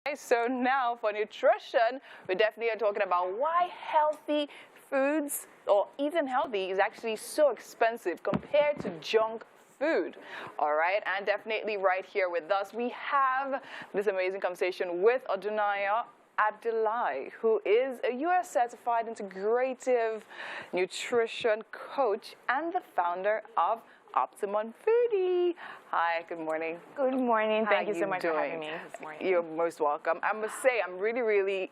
So now for nutrition, we definitely are talking about why healthy foods or eating healthy is actually so expensive compared to junk food. All right, and definitely right here with us, we have this amazing conversation with Odunayo Abdulai, who is a U.S. certified integrative nutrition coach and the founder of Optimum Foodie. Hi, good morning. Good morning. Thank you so much doing? for having me this morning. You're most welcome. I must say, I'm really,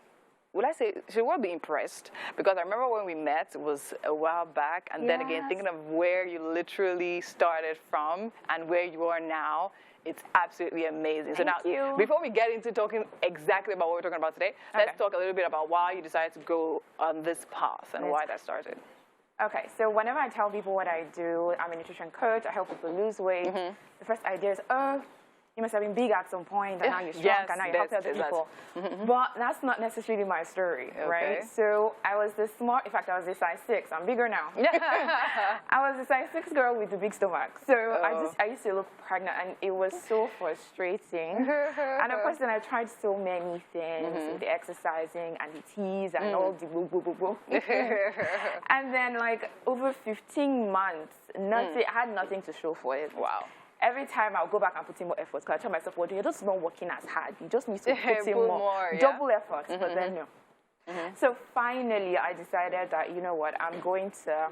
should we be impressed? Because I remember when we met, it was a while back, and then again, thinking of where you literally started from and where you are now, it's absolutely amazing. Thank so now, you. Before we get into talking exactly about what we're talking about today, let's talk a little bit about why you decided to go on this path and why that started. Okay, so whenever I tell people what I do, I'm a nutrition coach, I help people lose weight. The first idea is, oh, you must have been big at some point, and now you're strong, and now you're helping other people. But that's not necessarily my story, right? So I was this small, in fact, I was a size 6. I'm bigger now. I was a size 6 girl with a big stomach. So I used to look pregnant, and it was so frustrating. And of course, then I tried so many things, the exercising and the teas and all the boo. And then, like, over 15 months, I had nothing to show for it. Wow. Every time I'll go back and put in more effort, because I tell myself, well, you're just not working as hard. You just need to put in more double effort, but then no. So finally, I decided that, you know what, I'm going to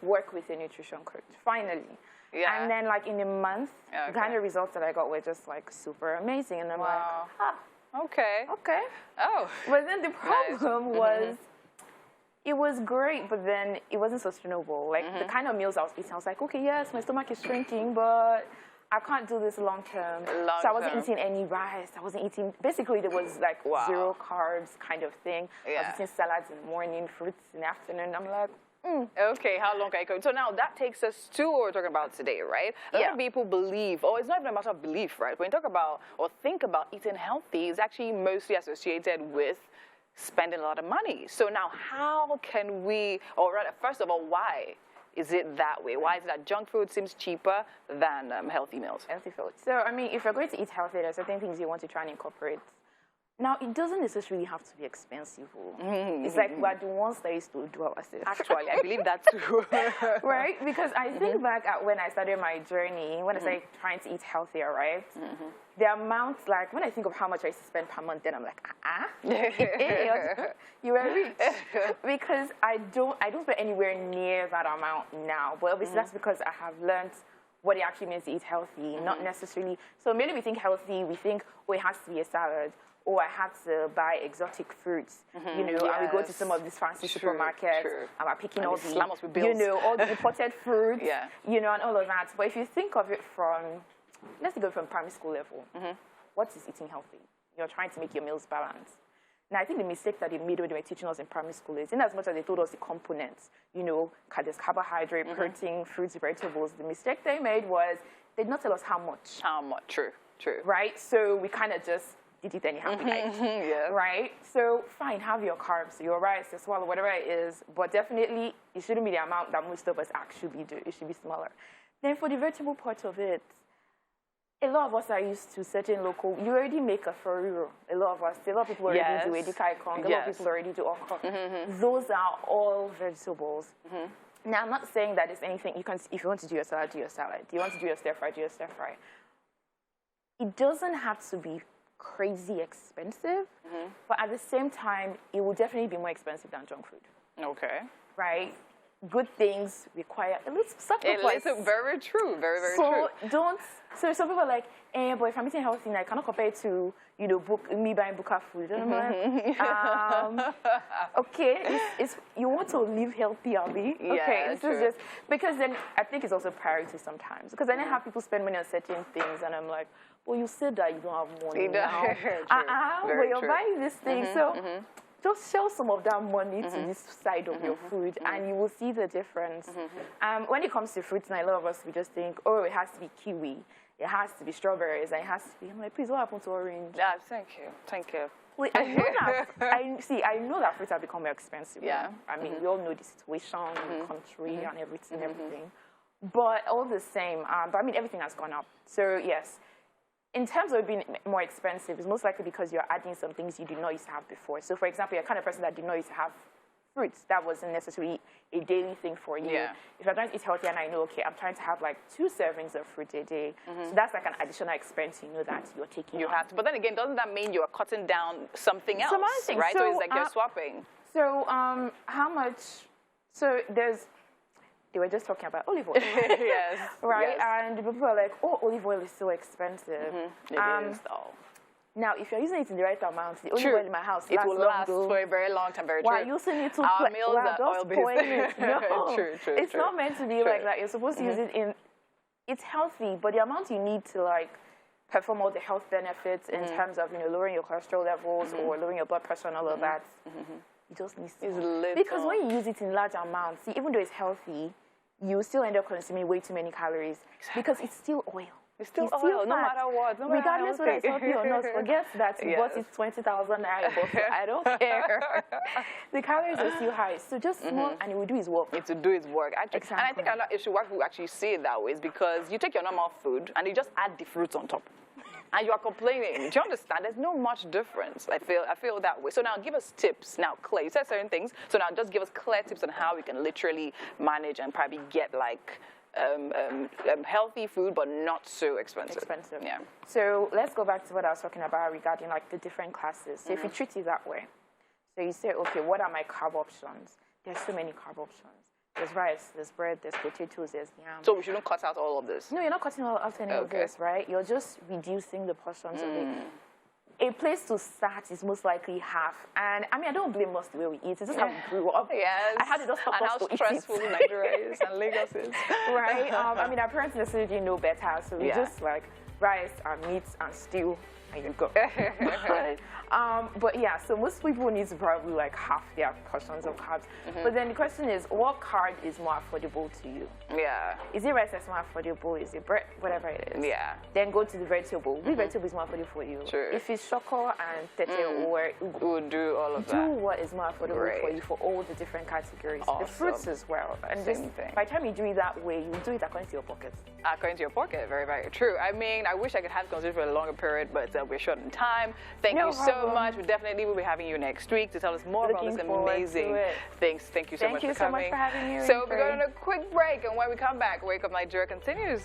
work with a nutrition coach, finally. And then, like, in a month, the kind of results that I got were just, like, super amazing. And I'm like, Okay. Oh. But then the problem was, it was great, but then it wasn't sustainable. Like, the kind of meals I was eating, I was like, okay, yes, my stomach is shrinking, but I can't do this long term. So I wasn't eating any rice. I wasn't eating, basically there was like 0 carbs kind of thing. I was eating salads in the morning, fruits in the afternoon. I'm like, Okay, how long can I go? So now that takes us to what we're talking about today, right? A lot of people believe, or it's not even a matter of belief, right? When you talk about or think about eating healthy, it's actually mostly associated with spending a lot of money. So now how can we, or rather, first of all, why is it that way? Why is it that junk food seems cheaper than healthy meals? Healthy food. So, I mean, if you're going to eat healthy, there are certain things you want to try and incorporate. Now, it doesn't necessarily have to be expensive. It's like we're the ones that used to do ourselves. Actually, I believe that too. Right? Because I think back at when I started my journey, when I started trying to eat healthier, right? The amount, like, when I think of how much I used to spend per month, then I'm like, you were rich. Because I don't spend anywhere near that amount now. But obviously that's because I have learned what it actually means to eat healthy, not necessarily. So maybe we think healthy, we think, oh, it has to be a salad. Or I have to buy exotic fruits, you know, and we go to some of these fancy supermarkets, and we're picking all the, you know, all the imported fruits, you know, and all of that. But if you think of it from, let's go from primary school level, what is eating healthy? You're trying to make your meals balanced. Now, I think the mistake that they made when they were teaching us in primary school is, in as much as they told us the components, you know, there's carbohydrate, protein, fruits, vegetables, the mistake they made was they did not tell us how much. How much, true. Right? So we kind of just did it anyhow, right? So fine, have your carbs, your rice, your swallow, whatever it is, but definitely it shouldn't be the amount that most of us actually do. It should be smaller. Then for the vegetable part of it, a lot of us are used to certain local, you already make a furiro. A lot of people already do edikai kong, a lot of people already do okra. Those are all vegetables. Now, I'm not saying that there's anything, you can, if you want to do your salad, do your salad. Do you want to do your stir fry, do your stir fry. It doesn't have to be crazy expensive, but at the same time, it will definitely be more expensive than junk food. Okay. Right? Good things require a little sacrifice. It's very true, very true. So some people are like, but if I'm eating healthy, I cannot compare it to, you know, me buying Buka food. And I'm like, okay, you want to live healthy, Abby? Okay, this is just, because then I think it's also priority sometimes. Because I then have people spend money on certain things, and I'm like, well, you said that you don't have money now. But you're buying this thing. So just shell some of that money to this side of your food, and you will see the difference. When it comes to fruits, and a lot of us, we just think, oh, it has to be kiwi, it has to be strawberries, it has to be. I'm like, please, what happened to orange? Yeah, thank you. Well, I know that. I know that fruits have become more expensive. Yeah. I mean, we all know the situation in the country and everything. But all the same, but I mean, everything has gone up. So yes, in terms of being more expensive, it's most likely because you're adding some things you did not used to have before. So, for example, you're the kind of person that did not used to have fruits. That wasn't necessarily a daily thing for you. Yeah. If you're trying to eat healthy and I know, okay, I'm trying to have like 2 servings of fruit a day, so that's like an additional expense you know that you're taking. You have to. But then again, doesn't that mean you're cutting down something else? Some other things. Right? So, So it's like you're swapping. So, how much? So they were just talking about olive oil. Yes. Right? Yes. And people are like, oh, olive oil is so expensive. It is, though. Now, if you're using it in the right amount, the olive True. oil in my house It will last for a very long time. Very true. Why using it to Our meals are oil-based. No, True. it's not meant to be like that. You're supposed to use it in. It's healthy, but the amount you need to like perform all the health benefits in terms of lowering your cholesterol levels or lowering your blood pressure and all of that, you just need to. It's little. Because when you use it in large amounts, see, even though it's healthy, you still end up consuming way too many calories because it's still oil. It's still oil, no matter what. No Regardless whether it's healthy or not, forget that you bought it 20,000 naira bottle. I don't care. The calories are still high. So just small and it will do its work. It will do its work. Actually. Exactly. And I think another issue why people actually see it that way is because you take your normal food and you just add the fruits on top. And you are complaining. Do you understand? There's no much difference. I feel that way. So now give us tips. Now, Claire, you said certain things. So now just give us clear tips on how we can literally manage and probably get like healthy food, but not so expensive. Yeah. So let's go back to what I was talking about regarding like the different classes. So if you treat it that way, so you say, okay, what are my carb options? There's so many carb options. There's rice, there's bread, there's potatoes, there's yam. So we shouldn't cut out all of this? No, you're not cutting out any of this, right? You're just reducing the portions of it. A place to start is most likely half. And I mean, I don't blame most the way we eat. It's just how we grew up. Yes. I had to just stop us to eat it. And how stressful Nigeria is and Lagos is. Right? I mean, our parents necessarily didn't know better. So we just like rice and meats and stew. And you go. But yeah, so most people need to probably like half their portions of carbs. But then the question is, what carb is more affordable to you? Yeah. Is it rice that's more affordable? Is it bread? Whatever it is. Yeah. Then go to the vegetable. Which vegetable is more affordable for you? True. If it's shoko and tete or we'll do all of that. Do what is more affordable for you for all the different categories. Awesome. The fruits as well. And Same thing. By the time you do it that way, you do it according to your pocket. According to your pocket, very, very true. I mean, I wish I could have this conversation for a longer period, but we're short on time. Thank you so much. We definitely will be having you next week to tell us more about this amazing things. Thank you so much for coming. Thank you so much for having me. So we're going on a quick break, and when we come back, Wake Up Nigeria continues.